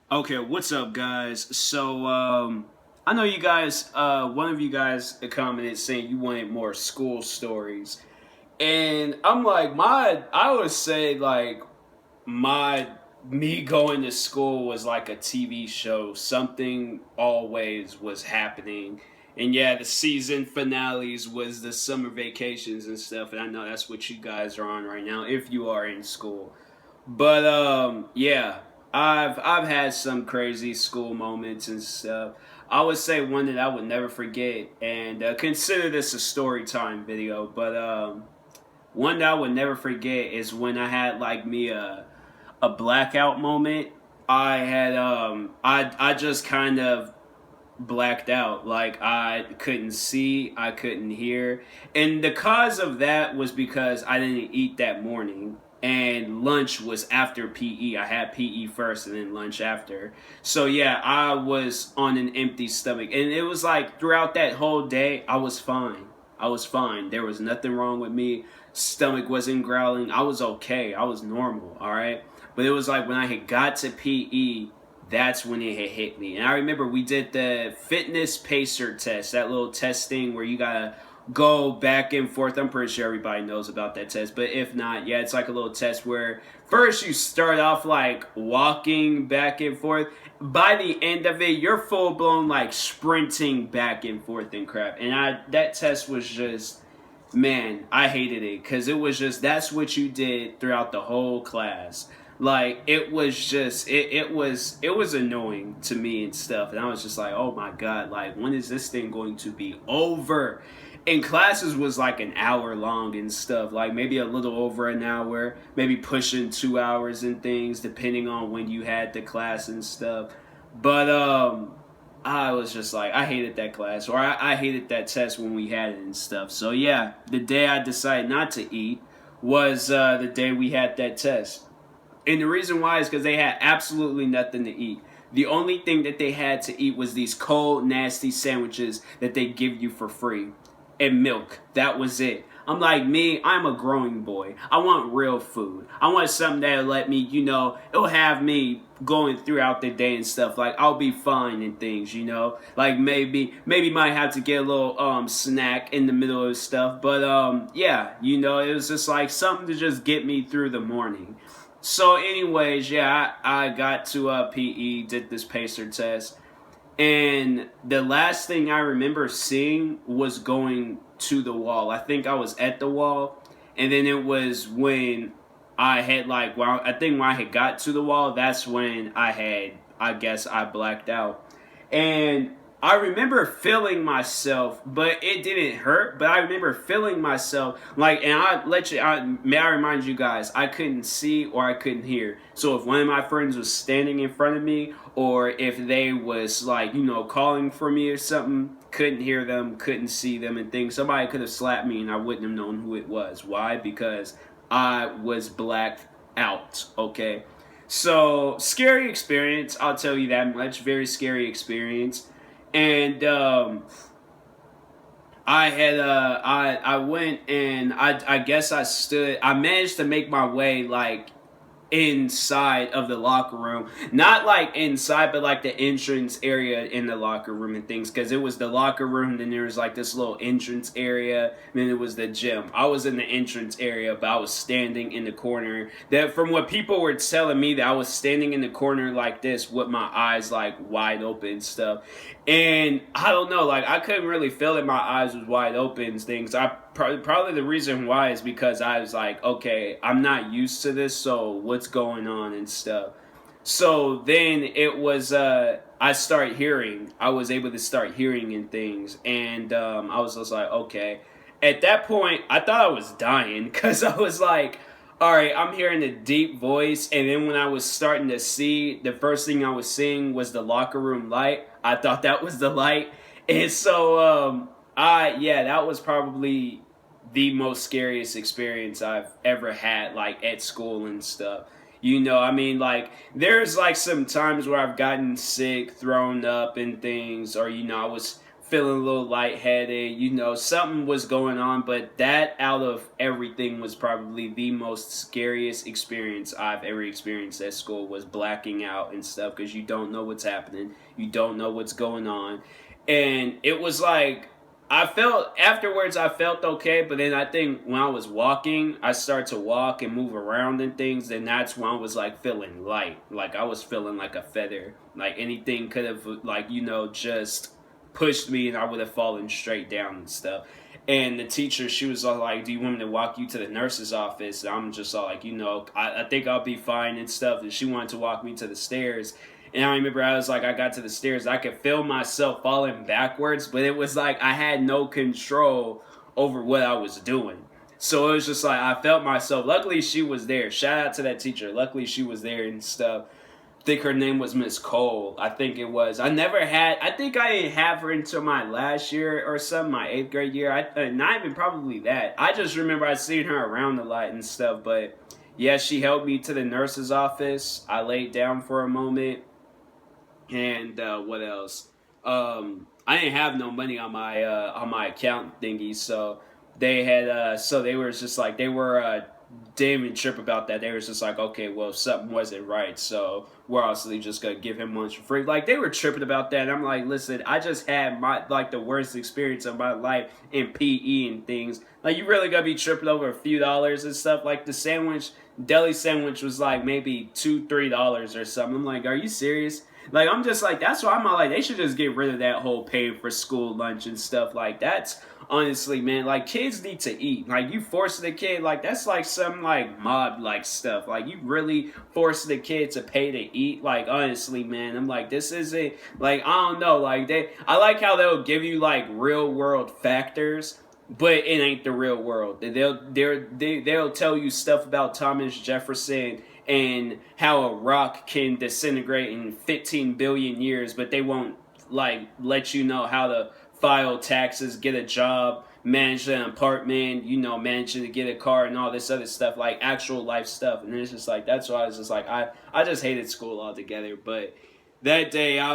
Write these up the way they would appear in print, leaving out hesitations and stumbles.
Okay, what's up, guys? I know you guys. One of you guys commented saying you wanted more school stories, and I'm like, I would say like my me going to school was like a TV show. Something always was happening, and yeah, the season finales was the summer vacations and stuff. And I know that's what you guys are on right now, if you are in school. But yeah, I've had some crazy school moments and stuff. I would say one that I would never forget, and consider this a story time video. But one that I would never forget is when I had like me a blackout moment. I had I just kind of blacked out. Like I couldn't see, I couldn't hear. And the cause of that was because I didn't eat that morning. And lunch was after PE. I had PE first and then lunch after. So yeah, I was on an empty stomach. And it was like throughout that whole day, I was fine. I was fine. There was nothing wrong with me. Stomach wasn't growling. I was okay. I was normal, all right? But it was like when I had got to PE, that's when it had hit me. And I remember we did the fitness pacer test, that little test thing where you gotta go back and forth. I'm pretty sure everybody knows about that test, but if not, yeah, it's like a little test where first you start off like walking back and forth. By the end of it, you're full blown like sprinting back and forth and crap. And that test was just, man, I hated it because it was just that's what you did throughout the whole class. Like it was just it was annoying to me and stuff, and I was just like, oh my god, like when is this thing going to be over? And classes was like an hour long and stuff, like maybe a little over an hour, maybe pushing 2 hours and things, depending on when you had the class and stuff. But I was just like, I hated that class, or I hated that test when we had it and stuff. So yeah, the day I decided not to eat was the day we had that test. And the reason why is because they had absolutely nothing to eat. The only thing that they had to eat was these cold, nasty sandwiches that they give you for free and milk. That was it. I'm like, me, I'm a growing boy. I want real food. I want something that'll let me, it'll have me going throughout the day and stuff. Like, I'll be fine and things, Like, maybe might have to get a little snack in the middle of stuff. But, yeah, it was just like something to just get me through the morning. So, anyways, yeah, I got to PE, did this pacer test, and the last thing I remember seeing was going to the wall. I think I was at the wall, and then it was when I had like, well, I think when I had got to the wall, that's when I guess I blacked out. And I remember feeling myself, but it didn't hurt. But I remember feeling myself like, and may I remind you guys, I couldn't see or I couldn't hear. So if one of my friends was standing in front of me, or if they was like, calling for me or something, couldn't hear them, couldn't see them and things. Somebody could have slapped me and I wouldn't have known who it was. Why? Because I was blacked out. Okay. So scary experience, I'll tell you that much. Very scary experience. And I went and I guess I managed to make my way like inside of the locker room, not like inside but like the entrance area in the locker room and things, because it was the locker room, then there was like this little entrance area, and then it was the gym. I was in the entrance area, but I was standing in the corner. That from what people were telling me, that I was standing in the corner like this with my eyes like wide open and stuff. And I don't know, like I couldn't really feel that my eyes was wide open and things. I probably the reason why is because I was like, okay, I'm not used to this, so what's going on and stuff. So then it was I started hearing. I was able to start hearing and things, and I was just like, okay. At that point, I thought I was dying because I was like, all right, I'm hearing a deep voice, and then when I was starting to see, the first thing I was seeing was the locker room light. I thought that was the light, and so that was probably the most scariest experience I've ever had, like at school and stuff. I mean, like there's like some times where I've gotten sick, thrown up, and things, or I was feeling a little lightheaded. You know, something was going on, but that out of everything was probably the most scariest experience I've ever experienced at school, was blacking out and stuff, because you don't know what's happening. You don't know what's going on. And it was like, I felt afterwards, I felt okay, but then I think when I was walking, I started to walk and move around and things, and that's when I was like feeling light. Like I was feeling like a feather. Like anything could have, like, you know, just pushed me and I would have fallen straight down and stuff. And the teacher, she was all like, "Do you want me to walk you to the nurse's office?" And I'm just all like, you know, I think I'll be fine and stuff. And she wanted to walk me to the stairs. And I remember I was like, I got to the stairs, I could feel myself falling backwards, but it was like I had no control over what I was doing. So it was just like I felt myself. Luckily, she was there. Shout out to that teacher. Luckily, she was there and stuff. I think her name was Miss Cole. I think it was. I think I didn't have her until my last year or something, my 8th grade year. Not even probably that. I just remember I seen her around a lot and stuff. But yeah, she helped me to the nurse's office. I laid down for a moment. And what else? I didn't have no money on my account thingy, so they were just like, they were didn't even trip about that. They was just like, okay, well, something wasn't right, so we're obviously just gonna give him lunch for free. Like, they were tripping about that. And I'm like, listen, I just had the worst experience of my life in PE and things. Like, you really gonna be tripping over a few dollars and stuff? Like, the deli sandwich was like maybe $2-3 or something. I'm like, are you serious? Like, I'm just like, that's why I'm like, they should just get rid of that whole paying for school lunch and stuff. Like, that's, honestly, man, like, kids need to eat. Like, you force the kid, like, that's like some, like, mob-like stuff. Like, you really force the kid to pay to eat. Like, honestly, man, I'm like, this isn't, like, I don't know. Like, I like how they'll give you, like, real-world factors, but it ain't the real world. They'll tell you stuff about Thomas Jefferson and how a rock can disintegrate in 15 billion years, but they won't, like, let you know how to file taxes, get a job, manage an apartment, you know, managing to get a car and all this other stuff, like actual life stuff. And it's just like, that's why I was just like, I just hated school altogether. But that day I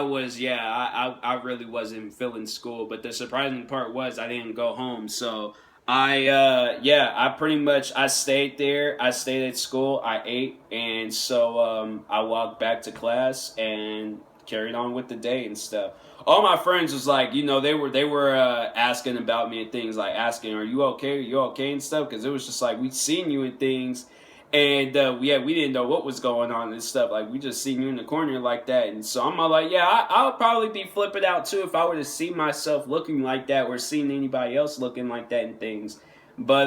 really wasn't feeling school. But the surprising part was I didn't go home. So I pretty much, I stayed there. I stayed at school. I ate. And so I walked back to class and carried on with the day and stuff. All my friends was like, you know, they were asking about me and things, like asking, are you okay? Are you okay and stuff? Because it was just like, we'd seen you and things. And we didn't know what was going on and stuff. Like, we just seen you in the corner like that. And so I'm all like, yeah, I'll probably be flipping out too if I were to see myself looking like that or seeing anybody else looking like that and things. But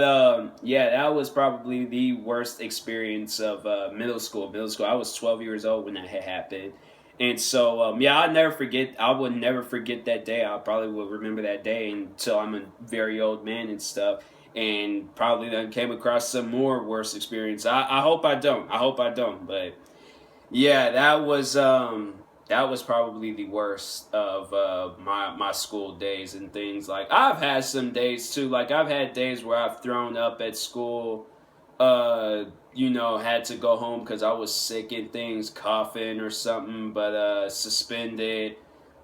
that was probably the worst experience of middle school. I was 12 years old when that had happened. And so, I would never forget that day. I probably will remember that day until I'm a very old man and stuff. And probably then came across some more worse experience. I hope I don't. But yeah, that was probably the worst of my school days and things. Like, I've had some days too. Like, I've had days where I've thrown up at school. Had to go home because I was sick and things, coughing or something, but suspended,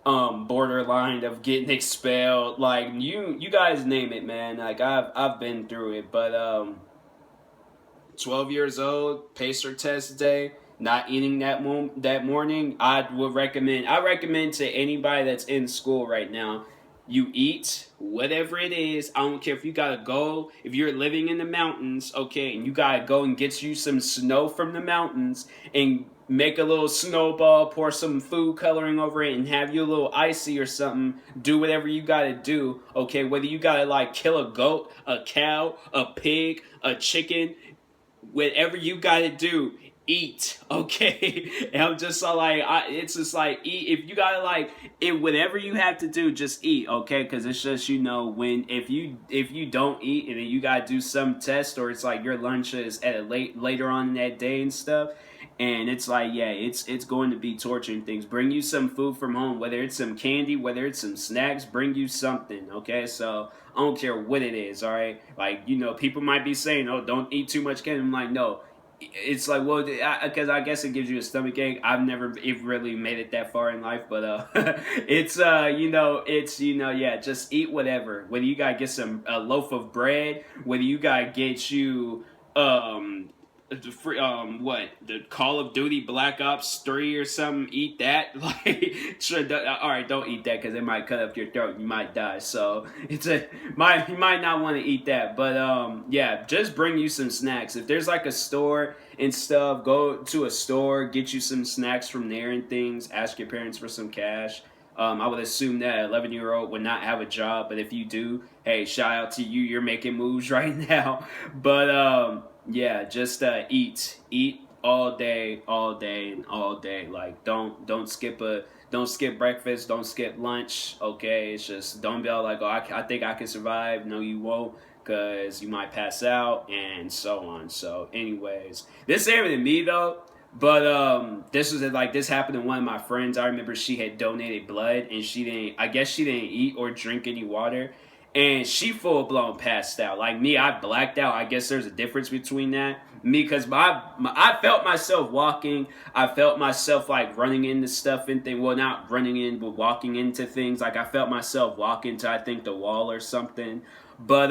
borderline of getting expelled. Like, you guys name it, man. Like, I've been through it. But 12 years old, pacer test day, not eating that morning. I recommend to anybody that's in school right now, you eat whatever it is. I don't care if you gotta go, if you're living in the mountains, okay, and you gotta go and get you some snow from the mountains and make a little snowball, pour some food coloring over it, and have you a little icy or something. Do whatever you gotta do, okay? Whether you gotta, like, kill a goat, a cow, a pig, a chicken, whatever you gotta do, eat, okay? And I'm just like, it's just like, eat. If you gotta, like, whatever you have to do, just eat, okay? Because it's just, if you don't eat and then you gotta do some test, or it's like your lunch is at later on in that day and stuff, and it's like, yeah, it's going to be torturing things. Bring you some food from home, whether it's some candy, whether it's some snacks, bring you something, okay? So I don't care what it is, all right? Like, people might be saying, oh, don't eat too much candy. I'm like, no. it's like, well, because I guess it gives you a stomach ache. I've never really made it that far in life, but it's yeah, just eat whatever. Whether you gotta get a loaf of bread, whether you gotta get you um what, the Call of Duty Black Ops 3 or something, eat that. Like, sure, all right, don't eat that because it might cut up your throat, you might die. So you might not want to eat that. But yeah, just bring you some snacks. If there's like a store and stuff, go to a store, get you some snacks from there and things. Ask your parents for some cash. I would assume that an 11-year-old would not have a job, but if you do, hey, shout out to you. You're making moves right now. But yeah, just eat all day, all day, and all day. Like, don't skip breakfast, don't skip lunch. Okay, it's just, don't be all like, oh, I think I can survive. No, you won't, because you might pass out and so on. So, anyways, this ain't even me though. But this happened to one of my friends. I remember she had donated blood and I guess she didn't eat or drink any water, and she full blown passed out. Like me, I blacked out. I guess there's a difference between that. Me, because I felt myself walking. I felt myself like running into stuff and things. Well, not running in, but walking into things. Like I felt myself walking to, I think, the wall or something. But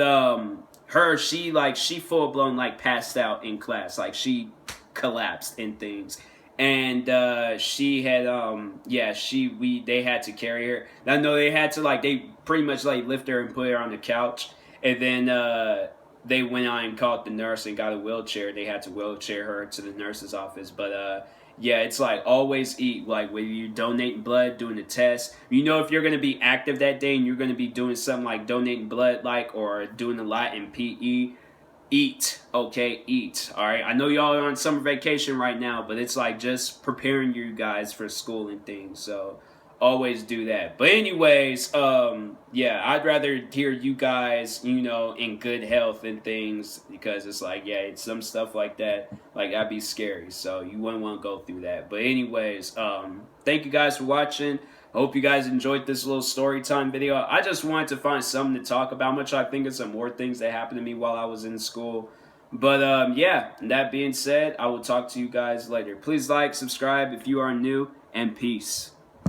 she full blown like passed out in class. Like she collapsed and things, and she had they had to carry her. I know they had to, like, they pretty much like lift her and put her on the couch, and then they went on and called the nurse and got a wheelchair. They had to wheelchair her to the nurse's office. But yeah, it's like, always eat. Like, when you're donating blood, doing a test, if you're going to be active that day and you're going to be doing something like donating blood, like, or doing a lot in PE, eat. Okay, eat. All right, I know y'all are on summer vacation right now, but it's like just preparing you guys for school and things. So always do that. But anyways, yeah, I'd rather hear you guys, in good health and things, because it's like, yeah, it's some stuff like that, like, that'd be scary. So you wouldn't want to go through that. But anyways, thank you guys for watching. I hope you guys enjoyed this little story time video. I just wanted to find something to talk about, much I think of some more things that happened to me while I was in school. But yeah, that being said, I will talk to you guys later. Please like, subscribe if you are new, and peace.